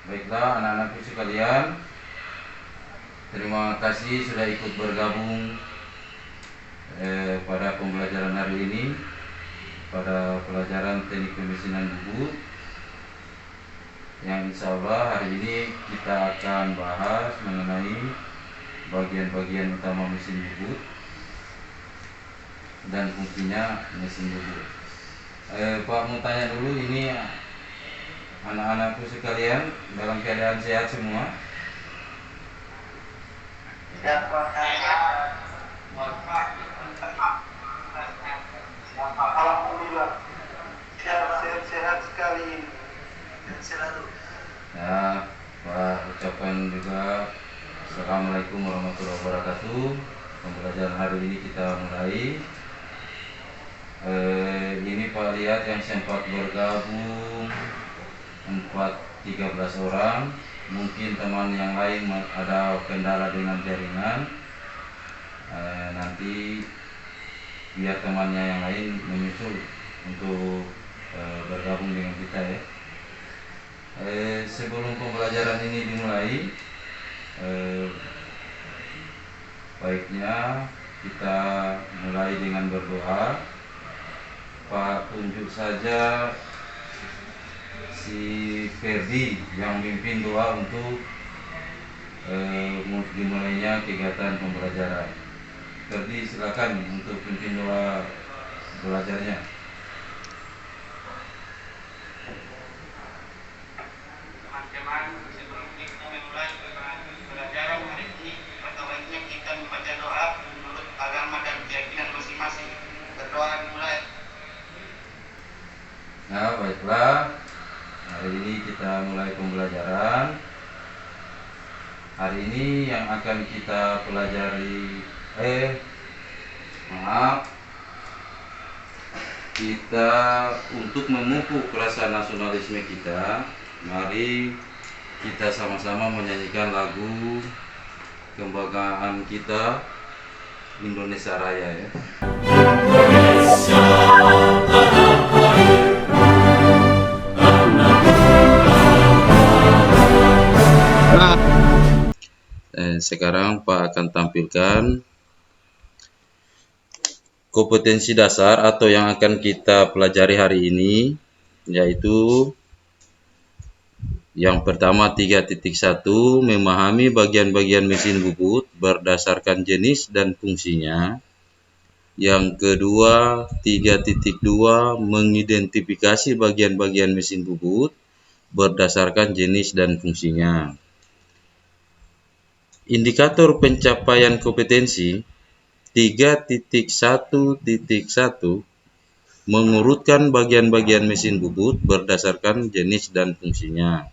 Baiklah anak-anakku sekalian, terima kasih sudah ikut bergabung pada pembelajaran hari ini, pada pelajaran teknik pemesinan bubut, yang insya Allah hari ini kita akan bahas mengenai bagian-bagian utama mesin bubut dan fungsinya mesin bubut. Pak mau tanya dulu, ini anak-anakku sekalian dalam keadaan sehat semua? Ya, Pak. Alhamdulillah. Sehat sekali. Selalu. Ya, Pak ucapkan juga Assalamualaikum warahmatullahi wabarakatuh. Pembelajaran hari ini kita mulai. Ini Pak lihat yang sempat bergabung 13 orang. Mungkin teman yang lain ada kendala dengan jaringan. Nanti biar temannya yang lain menyusul untuk bergabung dengan kita ya. Sebelum pembelajaran ini dimulai, baiknya kita mulai dengan berdoa. Pak tunjuk saja si Ferdi yang memimpin doa untuk dimulainya kegiatan pembelajaran. Ferdi silakan untuk pimpin doa belajarnya. Teman-teman, sebelum kita memulai pembelajaran hari ini, pertama-tama kita membaca doa menurut agama dan keyakinan masing-masing. Berdoa dimulai. Nah, baiklah. Hari ini kita mulai pembelajaran. Hari ini yang akan kita pelajari kita untuk memupuk rasa nasionalisme kita. Mari kita sama-sama menyanyikan lagu kebanggaan kita, Indonesia Raya ya. Sekarang Pak akan tampilkan kompetensi dasar atau yang akan kita pelajari hari ini, yaitu yang pertama 3.1, memahami bagian-bagian mesin bubut berdasarkan jenis dan fungsinya. Yang kedua 3.2, mengidentifikasi bagian-bagian mesin bubut berdasarkan jenis dan fungsinya. Indikator pencapaian kompetensi 3.1.1 mengurutkan bagian-bagian mesin bubut berdasarkan jenis dan fungsinya.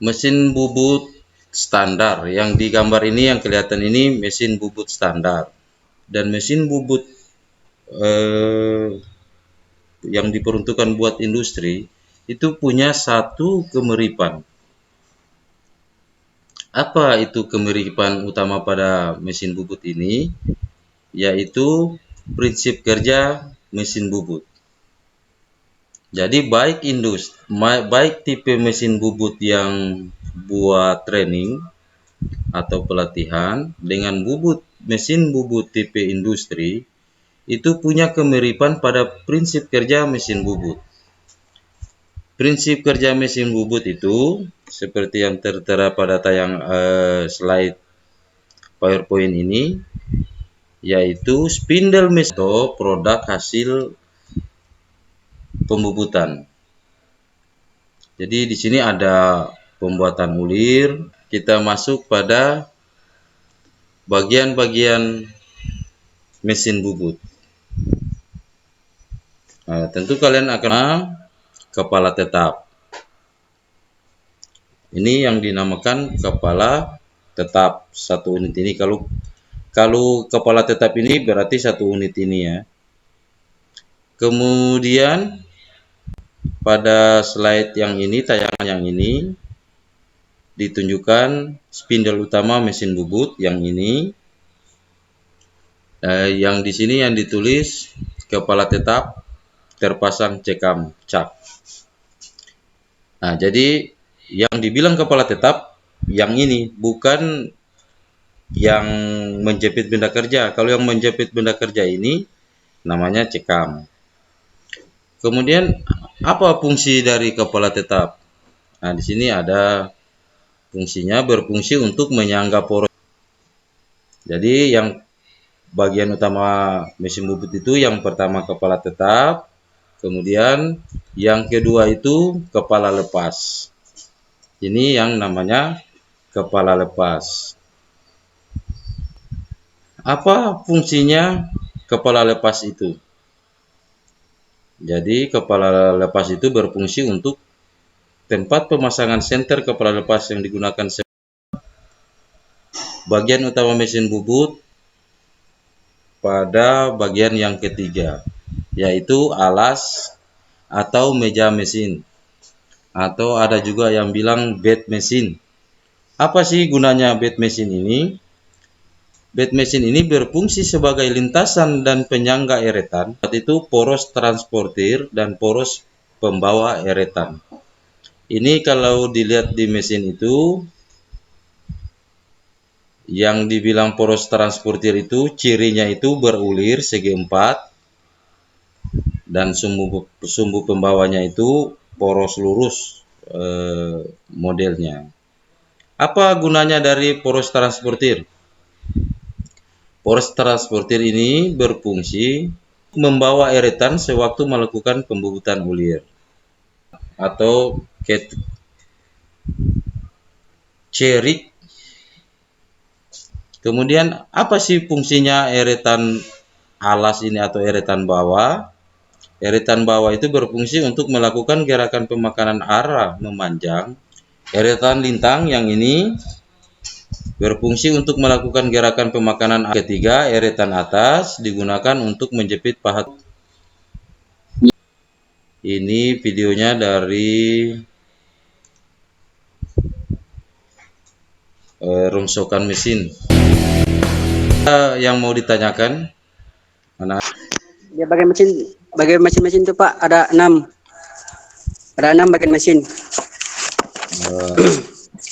Mesin bubut standar yang digambar ini, yang kelihatan ini mesin bubut standar, dan mesin bubut yang diperuntukkan buat industri itu punya satu kemiripan. Apa itu kemiripan utama pada mesin bubut ini? Yaitu prinsip kerja mesin bubut. Jadi baik tipe mesin bubut yang buat training atau pelatihan dengan mesin bubut tipe industri itu punya kemiripan pada prinsip kerja mesin bubut. Prinsip kerja mesin bubut itu seperti yang tertera pada tayang slide PowerPoint ini, yaitu spindle mesin atau produk hasil pembubutan. Jadi di sini ada pembuatan ulir. Kita masuk pada bagian-bagian mesin bubut. Nah, tentu kalian akan kepala tetap. Ini yang dinamakan kepala tetap satu unit ini. Kalau kepala tetap ini berarti satu unit ini ya. Kemudian pada slide yang ini, tayangan yang ini, ditunjukkan spindle utama mesin bubut yang ini. Yang di sini yang ditulis kepala tetap terpasang cekam cap. Nah, jadi yang dibilang kepala tetap yang ini, bukan yang menjepit benda kerja. Kalau yang menjepit benda kerja ini namanya cekam. Kemudian apa fungsi dari kepala tetap? Nah, di sini ada fungsinya, berfungsi untuk menyangga poros. Jadi yang bagian utama mesin bubut itu yang pertama kepala tetap, kemudian yang kedua itu kepala lepas. Ini yang namanya kepala lepas. Apa fungsinya kepala lepas itu? Jadi kepala lepas itu berfungsi untuk tempat pemasangan senter kepala lepas yang digunakan bagian utama mesin bubut pada bagian yang ketiga, yaitu alas atau meja mesin, atau ada juga yang bilang bed mesin. Apa sih gunanya bed mesin ini? Bed mesin ini berfungsi sebagai lintasan dan penyangga eretan, yaitu poros transportir dan poros pembawa eretan. Ini kalau dilihat di mesin itu, yang dibilang poros transportir itu cirinya itu berulir segi 4 dan sumbu pembawanya itu poros lurus modelnya. Apa gunanya dari poros transportir? Poros transportir ini berfungsi membawa eretan sewaktu melakukan pembubutan ulir atau cerik. Kemudian apa sih fungsinya eretan alas ini atau eretan bawah? Eretan bawah itu berfungsi untuk melakukan gerakan pemakanan arah memanjang. Eretan lintang yang ini berfungsi untuk melakukan gerakan pemakanan. Ketiga, eretan atas digunakan untuk menjepit pahat. Ini videonya dari rongsokan mesin. Yang mau ditanyakan? Mana? Ya, bagian mesin itu Pak ada 6. Ada 6 bagian mesin.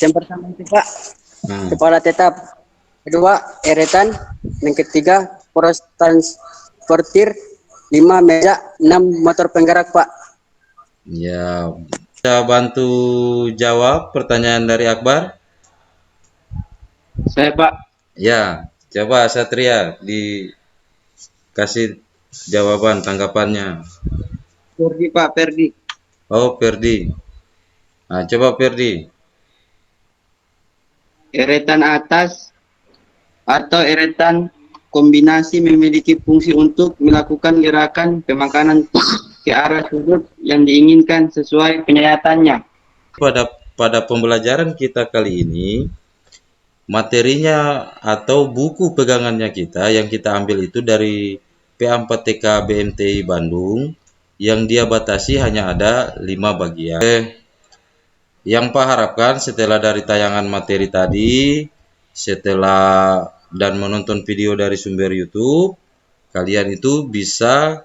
Yang pertama itu Pak kepala tetap, kedua eretan, yang ketiga poros transportir, 5 meja, 6 motor penggerak Pak. Ya, bisa bantu jawab pertanyaan dari Akbar? Saya Pak. Ya, coba Satria dikasih jawaban tanggapannya. Ferdi Pak, Ferdi. Oh, Ferdi. Nah, coba Ferdi. Eretan atas atau eretan kombinasi memiliki fungsi untuk melakukan gerakan pemakanan ke arah sudut yang diinginkan sesuai penyayatannya. Pada pembelajaran kita kali ini, materinya atau buku pegangannya kita yang kita ambil itu dari PA4TK BMTI Bandung, yang dia batasi hanya ada 5 bagian. Yang Pak harapkan setelah dari tayangan materi tadi, setelah dan menonton video dari sumber YouTube, kalian itu bisa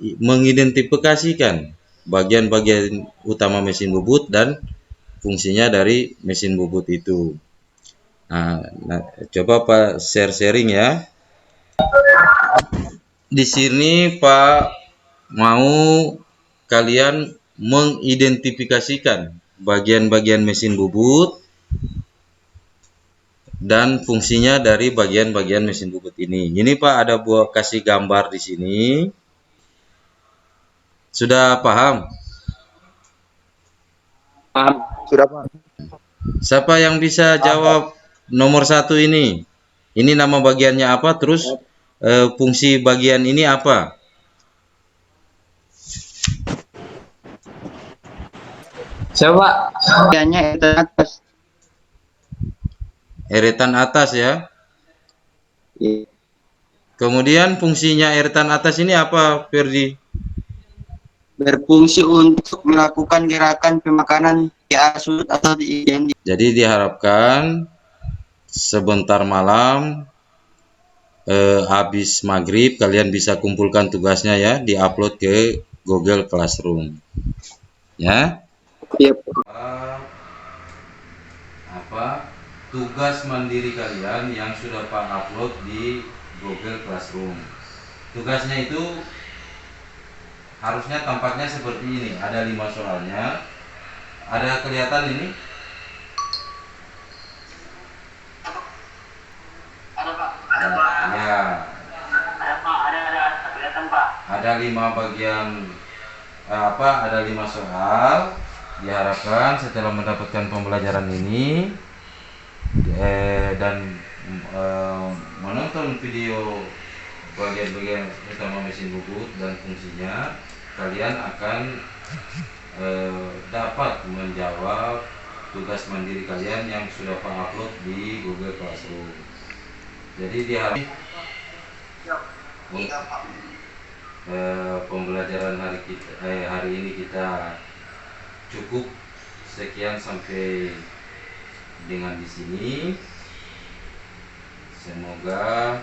mengidentifikasikan bagian-bagian utama mesin bubut dan fungsinya dari mesin bubut itu. Nah, coba Pak sharing ya. Di sini Pak mau kalian mengidentifikasikan bagian-bagian mesin bubut dan fungsinya dari bagian-bagian mesin bubut ini. Ini Pak ada buat kasih gambar di sini. Sudah paham? Paham? Sudah Pak. Siapa yang bisa jawab nomor 1 ini? Ini nama bagiannya apa? Terus fungsi bagian ini apa? Coba bagiannya eretan atas. Eretan atas ya. Kemudian fungsinya eretan atas ini apa, Ferdi? Berfungsi untuk melakukan gerakan pemakanan ke arah sudut atau yang Jadi diharapkan sebentar malam habis maghrib kalian bisa kumpulkan tugasnya ya, diupload ke Google Classroom. Ya. Iya. apa tugas mandiri kalian yang sudah Pak upload di Google Classroom. Tugasnya itu harusnya tampaknya seperti ini. Ada 5 soalnya. Ada kelihatan ini? Ada Pak. Ada Pak. Ya, Ada Pak. Ada kelihatan Pak. ada 5 bagian ada 5 soal. Diharapkan setelah mendapatkan pembelajaran ini dan menonton video bagian-bagian utama mesin bubut dan fungsinya, kalian akan dapat menjawab tugas mandiri kalian yang sudah Pak upload di Google Classroom. Jadi di hari pembelajaran hari ini kita cukup sekian sampai dengan di sini. Semoga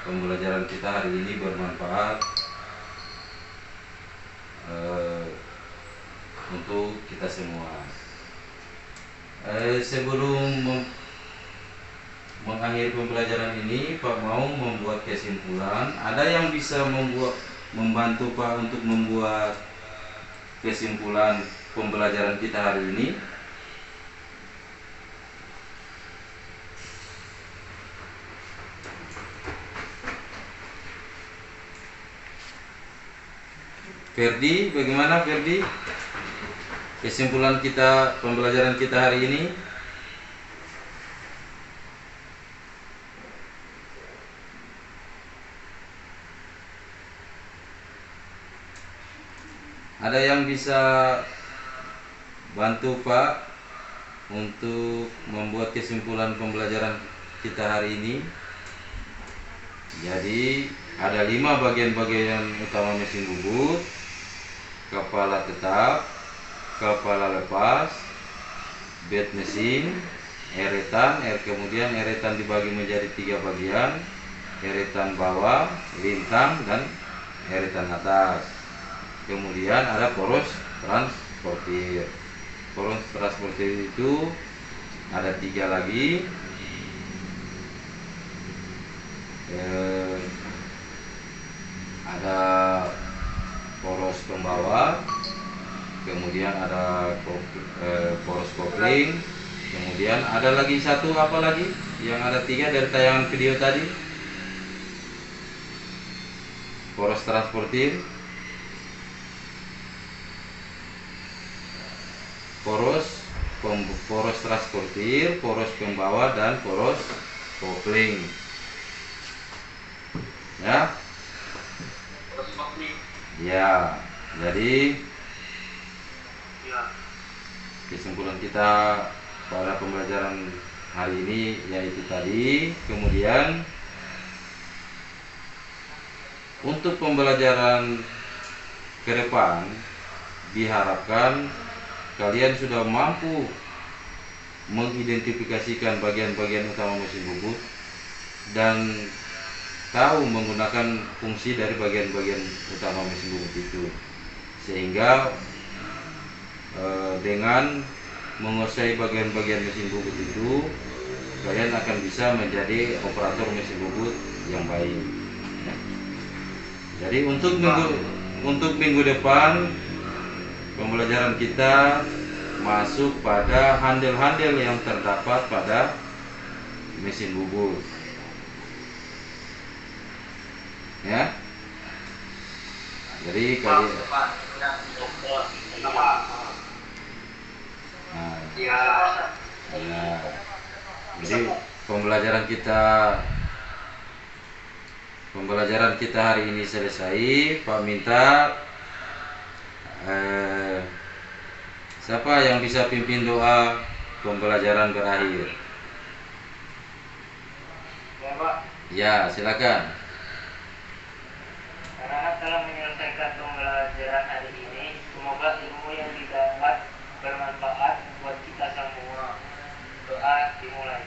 pembelajaran kita hari ini bermanfaat untuk kita semua. Sebelum mengakhiri pembelajaran ini, Pak mau membuat kesimpulan. Ada yang bisa membantu Pak untuk membuat kesimpulan pembelajaran kita hari ini? Ferdi, bagaimana Ferdi? Kesimpulan kita pembelajaran kita hari ini? Ada yang bisa bantu Pak untuk membuat kesimpulan pembelajaran kita hari ini? Jadi ada 5 bagian-bagian utama mesin bubut: kepala tetap, kepala lepas, bed mesin, eretan, kemudian eretan dibagi menjadi 3 bagian: eretan bawah, lintang, dan eretan atas. Kemudian ada poros transportir. Poros transportir itu ada 3 lagi. Ada poros pembawa, kemudian ada poros kopling, kemudian ada lagi satu apa lagi yang ada 3 dari tayangan video tadi, poros transportir, poros transportir, poros pembawa, dan poros kopling. Ya. Ya, jadi kesimpulan kita pada pembelajaran hari ini yaitu tadi. Kemudian untuk pembelajaran ke depan diharapkan kalian sudah mampu mengidentifikasikan bagian-bagian utama mesin bubut dan tahu menggunakan fungsi dari bagian-bagian utama mesin bubut itu, sehingga dengan menguasai bagian-bagian mesin bubut itu kalian akan bisa menjadi operator mesin bubut yang baik. Jadi untuk minggu depan pembelajaran kita masuk pada handel-handel yang terdapat pada mesin bubut. Ya, jadi kali jadi pembelajaran kita hari ini selesai. Pak minta siapa yang bisa pimpin doa pembelajaran berakhir? Ya Pak. Ya, silakan. Karena telah menyelesaikan pembelajaran hari ini, semoga ilmu yang didapat bermanfaat buat kita semua. Doa dimulai.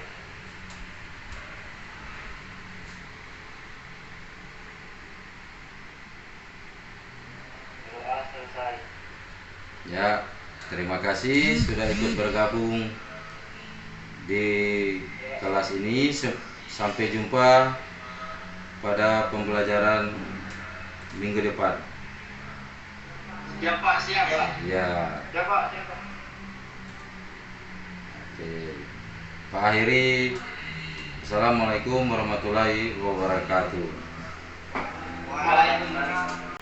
Doa selesai. Ya, Terima kasih sudah ikut bergabung di kelas ini. Sampai jumpa pada pembelajaran minggu depan. Siap Pak, siap Pak. Ya. Siap Pak, siap Pak. Oke. Pak akhiri. Assalamualaikum warahmatullahi wabarakatuh. Waalaikumsalam.